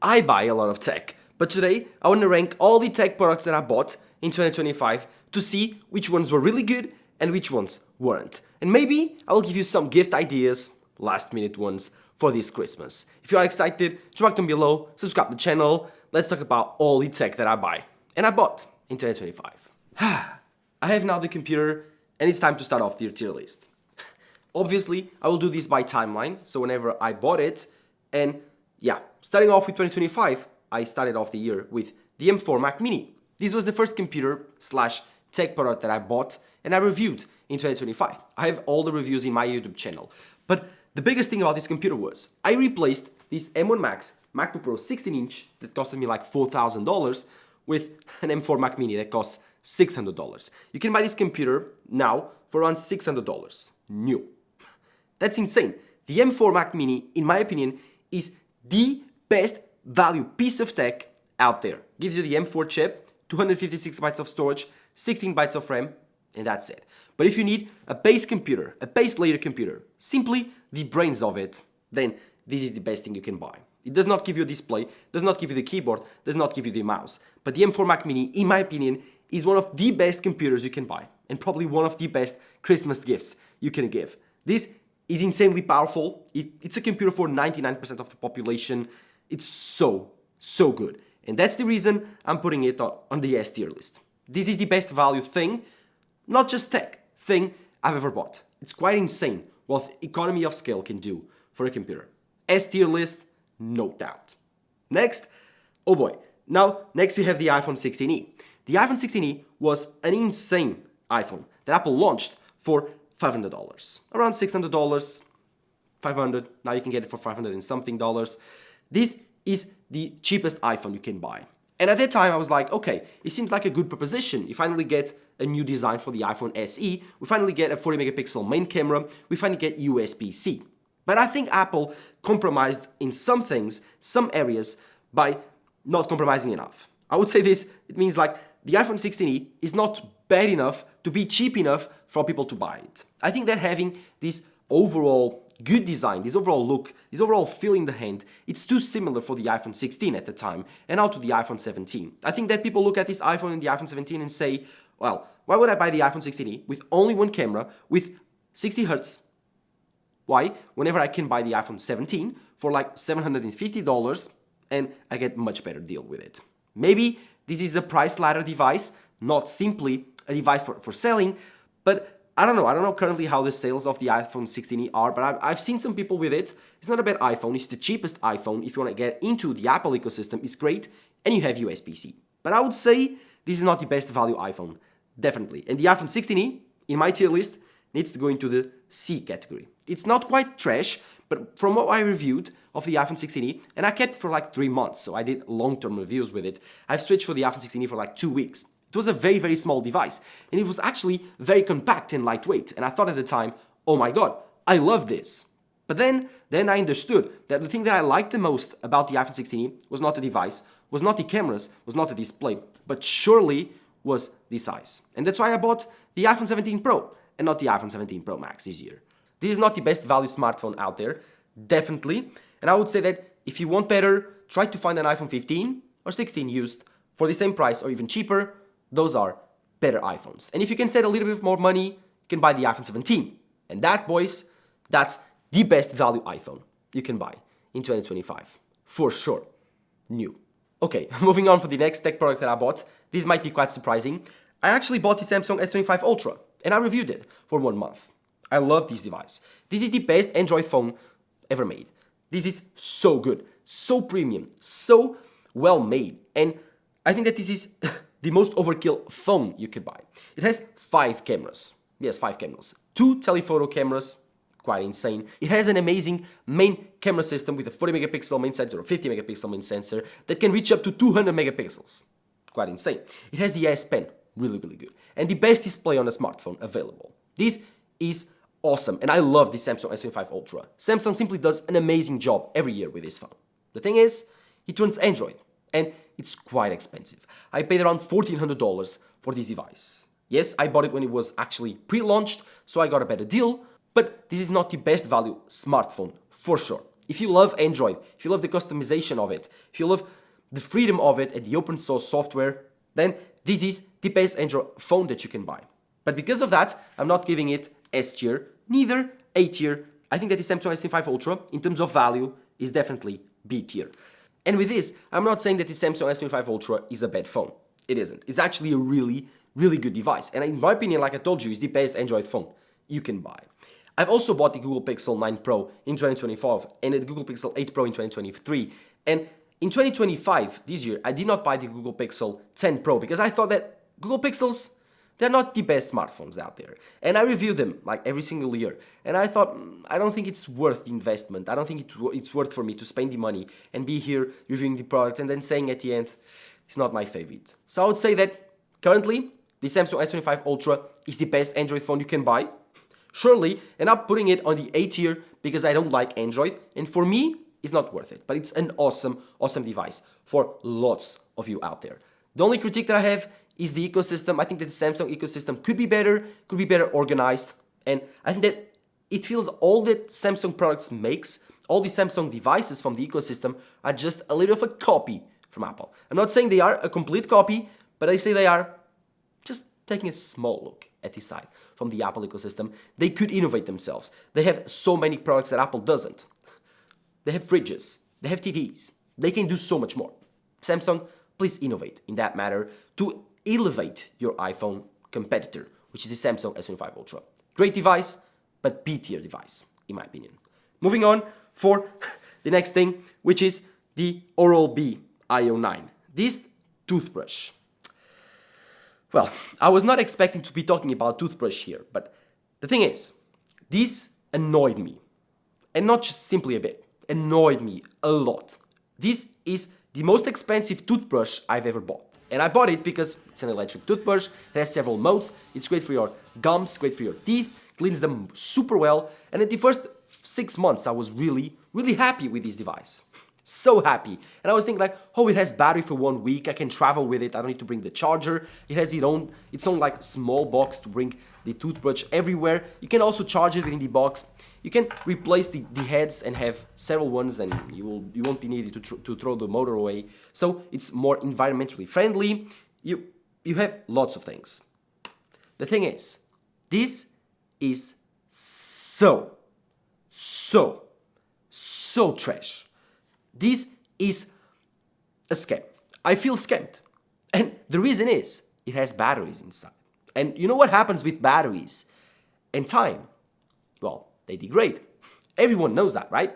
I buy a lot of tech, but today I want to rank all the tech products that I bought in 2025 to see which ones were really good and which ones weren't. And maybe I will give you some gift ideas, last minute ones, for this Christmas. If you are excited, drop down below, subscribe to the channel. Let's talk about all the tech that I buy and I bought in 2025. I have now the computer and it's time to start off the tier list. Obviously, I will do this by timeline, so whenever I bought it, and yeah, starting off with 2025, I started off the year with the M4 Mac Mini. This was the first computer slash tech product that I bought and I reviewed in 2025. I have all the reviews in my YouTube channel. But the biggest thing about this computer was I replaced this M1 Max MacBook Pro 16-inch that costed me like $4,000 with an M4 Mac Mini that costs $600. You can buy this computer now for around $600, new. That's insane. The M4 Mac Mini, in my opinion, is the best value piece of tech out there. Gives you the M4 chip, 256 bytes of storage, 16 bytes of RAM, and that's it. But if you need a base computer, a base layer computer, simply the brains of it, then this is the best thing you can buy. It does not give you a display, does not give you the keyboard, does not give you the mouse. But the M4 Mac Mini, in my opinion, is one of the best computers you can buy, and probably one of the best Christmas gifts you can give. This is insanely powerful. It's a computer for 99% of the population. It's so good. And that's the reason I'm putting it on the S tier list. This is the best value thing, not just tech, thing I've ever bought. It's quite insane what economy of scale can do for a computer. S tier list, no doubt. Next, oh boy. Now, next we have the iPhone 16e. The iPhone 16e was an insane iPhone that Apple launched for $500, around $600, $500. Now you can get it for $500 and something dollars. This is the cheapest iPhone you can buy. And at that time I was like, okay, it seems like a good proposition. You finally get a new design for the iPhone SE. We finally get a 40 megapixel main camera. We finally get USB-C. But I think Apple compromised in some things, some areas, by not compromising enough. I would say this, it means like the iPhone 16e is not bad enough to be cheap enough for people to buy it. I think that having this overall good design, this overall look, this overall feel in the hand, it's too similar for the iPhone 16 at the time and now to the iPhone 17. I think that people look at this iPhone and the iPhone 17 and say, well, why would I buy the iPhone 16e with only one camera with 60 Hz? Why? Whenever I can buy the iPhone 17 for like $750 and I get much better deal with it. Maybe this is a price ladder device, not simply a device for selling, but I don't know currently how the sales of the iPhone 16e are, but I've seen some people with it. It's not a bad iPhone, it's the cheapest iPhone. If you want to get into the Apple ecosystem, it's great, and you have USB-C. But I would say this is not the best value iPhone, definitely. And the iPhone 16e, in my tier list, needs to go into the C category. It's not quite trash, but from what I reviewed of the iPhone 16e, and I kept it for like 3 months, so I did long-term reviews with it. I've switched for the iPhone 16e for like 2 weeks. It was a very, very small device, and it was actually very compact and lightweight, and I thought at the time, oh my god, I love this. But then I understood that the thing that I liked the most about the iPhone 16e was not the device, was not the cameras, was not the display, but surely was the size. And that's why I bought the iPhone 17 Pro, and not the iPhone 17 Pro Max this year. This is not the best value smartphone out there, definitely, and I would say that if you want better, try to find an iPhone 15 or 16 used for the same price or even cheaper. Those are better iPhones. And if you can save a little bit more money, you can buy the iPhone 17. And that, boys, that's the best value iPhone you can buy in 2025. For sure. New. Okay, moving on for the next tech product that I bought. This might be quite surprising. I actually bought the Samsung S25 Ultra, and I reviewed it for 1 month. I love this device. This is the best Android phone ever made. This is so good, so premium, so well made. And I think that this is the most overkill phone you could buy. It has 5 cameras. Yes, 5 cameras. 2 telephoto cameras, quite insane. It has an amazing main camera system with a 40 megapixel main sensor or 50 megapixel main sensor that can reach up to 200 megapixels. Quite insane. It has the S Pen, really, really good. And the best display on a smartphone available. This is awesome, and I love the Samsung S25 Ultra. Samsung simply does an amazing job every year with this phone. The thing is, it runs Android, and it's quite expensive. I paid around $1,400 for this device. Yes, I bought it when it was actually pre-launched, so I got a better deal, but this is not the best value smartphone, for sure. If you love Android, if you love the customization of it, if you love the freedom of it and the open source software, then this is the best Android phone that you can buy. But because of that, I'm not giving it S tier, neither A tier. I think that the Samsung S25 Ultra, in terms of value, is definitely B tier. And with this, I'm not saying that the Samsung S25 Ultra is a bad phone. It isn't. It's actually a really, really good device. And in my opinion, like I told you, it's the best Android phone you can buy. I've also bought the Google Pixel 9 Pro in 2025 and the Google Pixel 8 Pro in 2023. And in 2025, this year, I did not buy the Google Pixel 10 Pro because I thought that Google Pixels, they're not the best smartphones out there. And I review them like every single year. And I thought, I don't think it's worth the investment. I don't think it's worth for me to spend the money and be here reviewing the product and then saying at the end, it's not my favorite. So I would say that currently, the Samsung S25 Ultra is the best Android phone you can buy. Surely, and I'm putting it on the A tier because I don't like Android. And for me, it's not worth it. But it's an awesome, awesome device for lots of you out there. The only critique that I have is the ecosystem. I think that the Samsung ecosystem could be better organized. And I think that it feels all that Samsung products makes, all the Samsung devices from the ecosystem are just a little of a copy from Apple. I'm not saying they are a complete copy, but I say they are just taking a small look at the side from the Apple ecosystem. They could innovate themselves. They have so many products that Apple doesn't. They have fridges, they have TVs, they can do so much more. Samsung, please innovate in that matter to elevate your iPhone competitor, which is the Samsung S25 Ultra. Great device, but B-tier device, in my opinion. Moving on for the next thing, which is the Oral-B IO9. This toothbrush. Well, I was not expecting to be talking about toothbrush here, but the thing is, this annoyed me. And not just simply a bit, annoyed me a lot. This is the most expensive toothbrush I've ever bought. And I bought it because it's an electric toothbrush, it has several modes, it's great for your gums, great for your teeth, cleans them super well, and in the first 6 months I was really, really happy with this device. So happy. And I was thinking like, oh, it has battery for 1 week, I can travel with it, I don't need to bring the charger, it has its own like small box to bring the toothbrush everywhere, you can also charge it in the box, you can replace the heads and have several ones and you won't be needed to throw the motor away, so it's more environmentally friendly, you have lots of things. The thing is, this is so trash. This is a scam. I feel scammed. And the reason is, it has batteries inside. And you know what happens with batteries and time? Well, they degrade. Everyone knows that, right?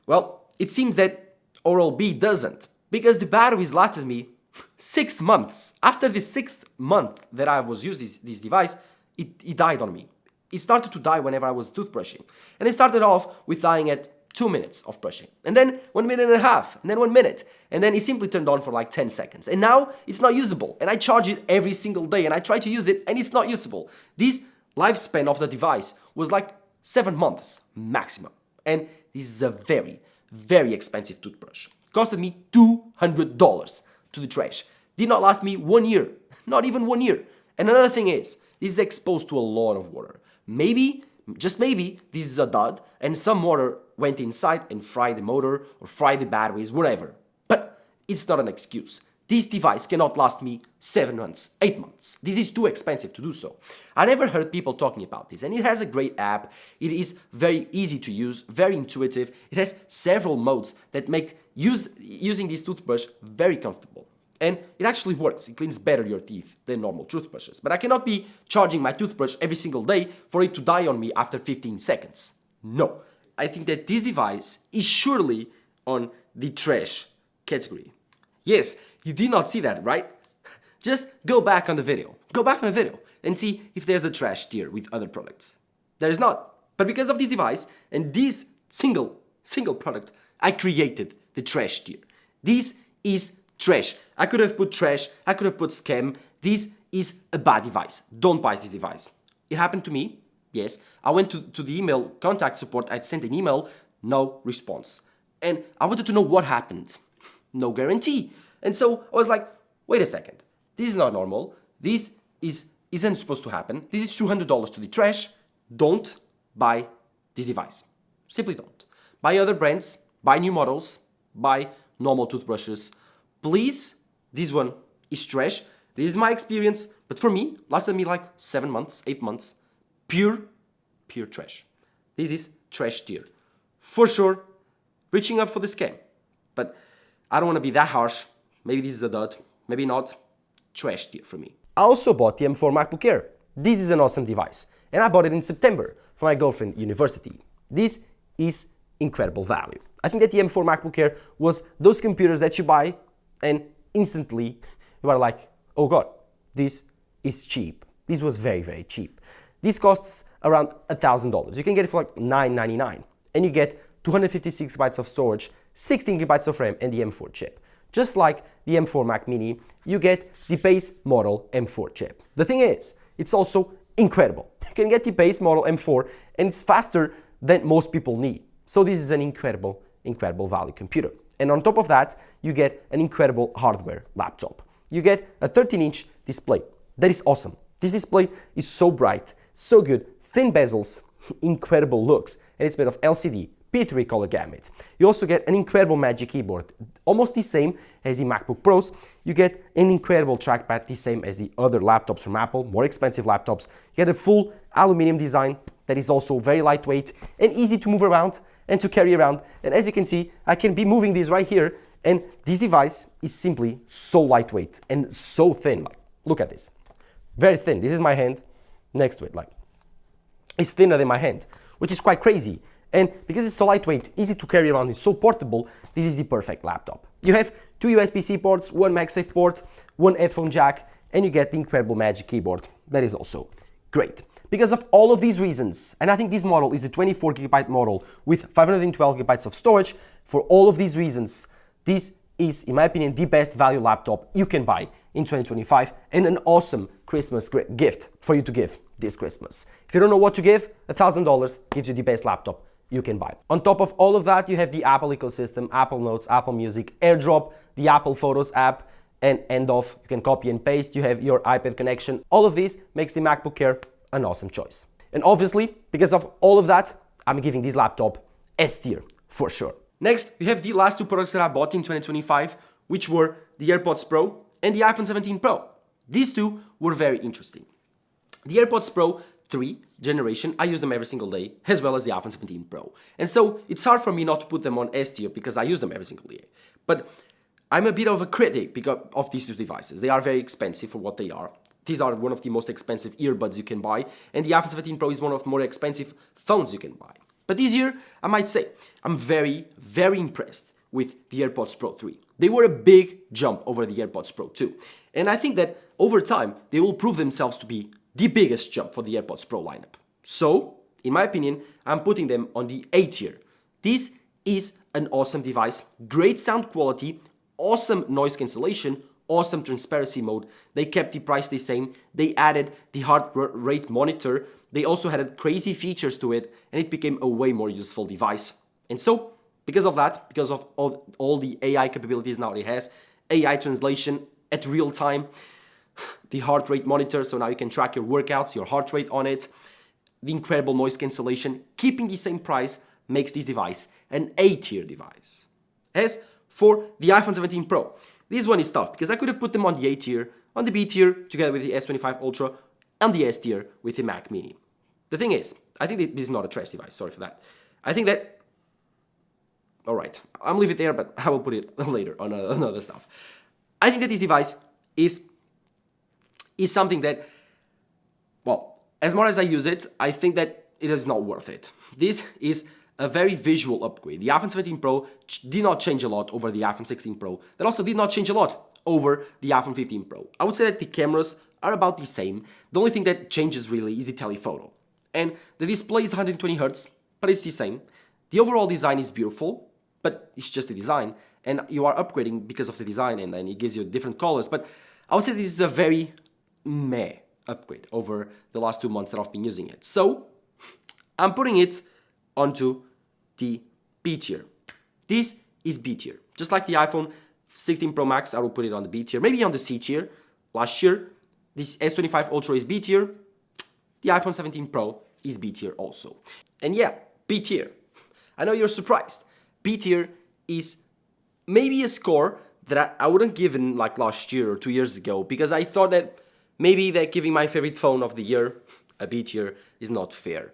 Well, it seems that Oral-B doesn't, because the batteries lasted me 6 months. After the 6th month that I was using this device, it died on me. It started to die whenever I was toothbrushing. And it started off with dying at 2 minutes of brushing, and then 1 minute and a half, and then 1 minute, and then it simply turned on for like 10 seconds. And now it's not usable, and I charge it every single day, and I try to use it, and it's not usable. This lifespan of the device was like 7 months maximum, and this is a very, very expensive toothbrush. Costed me $200 to the trash. Did not last me 1 year, not even 1 year. And another thing is, this is exposed to a lot of water. Maybe, just maybe, this is a dud, and some water went inside and fried the motor or fried the batteries, whatever. But it's not an excuse. This device cannot last me 7 months, 8 months. This is too expensive to do so. I never heard people talking about this, and it has a great app. It is very easy to use, very intuitive. It has several modes that make using this toothbrush very comfortable. And it actually works. It cleans better your teeth than normal toothbrushes. But I cannot be charging my toothbrush every single day for it to die on me after 15 seconds. No. I think that this device is surely on the trash category. Yes, you did not see that, right? Just go back on the video. Go back on the video and see if there's a trash tier with other products. There is not. But because of this device and this single product, I created the trash tier. This is trash. I could have put trash, I could have put scam. This is a bad device. Don't buy this device. It happened to me. Yes, I went to the email contact support, I'd sent an email, no response. And I wanted to know what happened. No guarantee. And so I was like, wait a second, this is not normal. This isn't supposed to happen. This is $200 to the trash. Don't buy this device. Simply don't. Buy other brands, buy new models, buy normal toothbrushes. Please, this one is trash. This is my experience, but for me, lasted me like 7 months, 8 months. Pure trash. This is trash tier. For sure, reaching up for the scam. But I don't want to be that harsh. Maybe this is a dud, maybe not. Trash tier for me. I also bought the M4 MacBook Air. This is an awesome device, and I bought it in September for my girlfriend university. This is incredible value. I think that the M4 MacBook Air was those computers that you buy and instantly you are like, oh god, this is cheap. This was very, very cheap. This costs around $1,000. You can get it for like $9.99, and you get 256 GB of storage, 16 GB of RAM, and the M4 chip. Just like the M4 Mac Mini, you get the base model M4 chip. The thing is, it's also incredible. You can get the base model M4, and it's faster than most people need. So this is an incredible value computer. And on top of that, you get an incredible hardware laptop. You get a 13-inch display. That is awesome. This display is so bright, so good, thin bezels, incredible looks, and it's made of LCD, P3 color gamut. You also get an incredible Magic Keyboard, almost the same as the MacBook Pros. You get an incredible trackpad, the same as the other laptops from Apple, more expensive laptops. You get a full aluminum design that is also very lightweight and easy to move around and to carry around. And as you can see, I can be moving this right here, and this device is simply so lightweight and so thin. Like, look at this. Very thin. This is my hand next to it. Like, it's thinner than my hand, which is quite crazy. And because it's so lightweight, easy to carry around, it's so portable, this is the perfect laptop. You have 2 USB-C ports, 1 MagSafe port, 1 headphone jack, and you get the incredible Magic Keyboard. That is also great. Because of all of these reasons, and I think this model is the 24GB model with 512GB of storage, for all of these reasons, this is, in my opinion, the best value laptop you can buy in 2025, and an awesome Christmas gift for you to give this Christmas. If you don't know what to give, $1,000 gives you the best laptop you can buy. On top of all of that, you have the Apple ecosystem, Apple Notes, Apple Music, AirDrop, the Apple Photos app, and end off, you can copy and paste, you have your iPad connection. All of this makes the MacBook Air an awesome choice. And obviously, because of all of that, I'm giving this laptop S tier for sure. Next, we have the last 2 products that I bought in 2025, which were the AirPods Pro and the iPhone 17 Pro. These 2 were very interesting. The AirPods Pro 3 generation, I use them every single day, as well as the iPhone 17 Pro. And so it's hard for me not to put them on S tier because I use them every single day. But I'm a bit of a critic because of these 2 devices. They are very expensive for what they are. These are one of the most expensive earbuds you can buy, and the iPhone 17 Pro is one of the more expensive phones you can buy. But this year, I might say, I'm very, very impressed with the AirPods Pro 3. They were a big jump over the AirPods Pro 2. And I think that over time, they will prove themselves to be the biggest jump for the AirPods Pro lineup. So, in my opinion, I'm putting them on the A tier. This is an awesome device, great sound quality, awesome noise cancellation, awesome transparency mode. They kept the price the same. They added the heart rate monitor. They also added crazy features to it, and it became a way more useful device. And so, because of that, because of all the AI capabilities now it has, AI translation at real time, the heart rate monitor, so now you can track your workouts, your heart rate on it, the incredible noise cancellation, keeping the same price makes this device an A-tier device. As for the iPhone 17 Pro, this one is tough because I could have put them on the A tier, on the B tier together with the S25 Ultra, and the S tier with the Mac Mini. The thing is, I think that this is not a trash device, sorry for that. I think that, alright, I'll leave it there, but I will put it later on other stuff. I think that this device is something that, well, as more as I use it, I think that it is not worth it. This is a very visual upgrade. The iPhone 17 Pro did not change a lot over the iPhone 16 Pro. That also did not change a lot over the iPhone 15 Pro. I would say that the cameras are about the same. The only thing that changes really is the telephoto. And the display is 120 Hz, but it's the same. The overall design is beautiful, but it's just a design. And you are upgrading because of the design, and then it gives you different colors. But I would say this is a very meh upgrade over the last 2 months that I've been using it. So I'm putting it onto the B tier. This is B tier. Just like the iPhone 16 Pro Max, I will put it on the B tier, maybe on the C tier. Last year, this S25 Ultra is B tier. The iPhone 17 Pro is B tier also. And yeah, B tier. I know you're surprised. B tier is maybe a score that I wouldn't given like last year or 2 years ago, because I thought that maybe that giving my favorite phone of the year a B tier is not fair.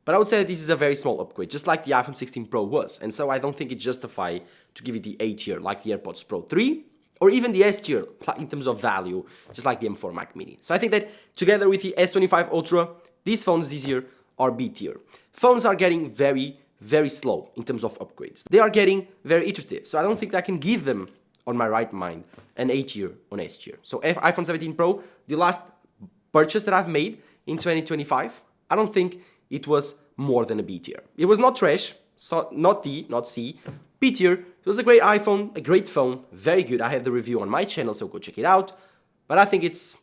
But I would say that this is a very small upgrade, just like the iPhone 16 Pro was, and so I don't think it's justified to give it the A tier like the AirPods Pro 3, or even the S tier in terms of value, just like the M4 Mac Mini. So I think that together with the S25 Ultra, these phones this year are B tier. Phones are getting very, very slow in terms of upgrades. They are getting very iterative, so I don't think I can give them on my right mind an A tier on S tier. So iPhone 17 Pro, the last purchase that I've made in 2025, I don't think it was more than a B tier. It was not trash, so not D, not C. B tier, it was a great iPhone, a great phone, very good. I have the review on my channel, so go check it out. But I think it's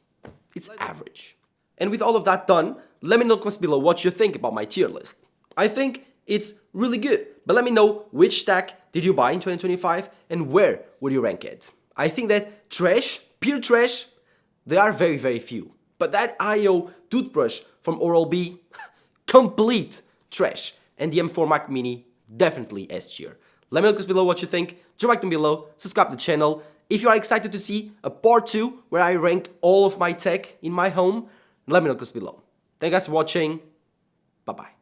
average. And with all of that done, let me know in the comments below what you think about my tier list. I think it's really good, but let me know which stack did you buy in 2025 and where would you rank it. I think that trash, pure trash, they are very, very few. But that IO toothbrush from Oral-B, complete trash. And the M4 Mac Mini, definitely S tier. Let me know in the comments below what you think. Drop a like down below, subscribe to the channel. If you are excited to see a part 2 where I rank all of my tech in my home, let me know in the comments below. Thank you guys for watching. Bye bye.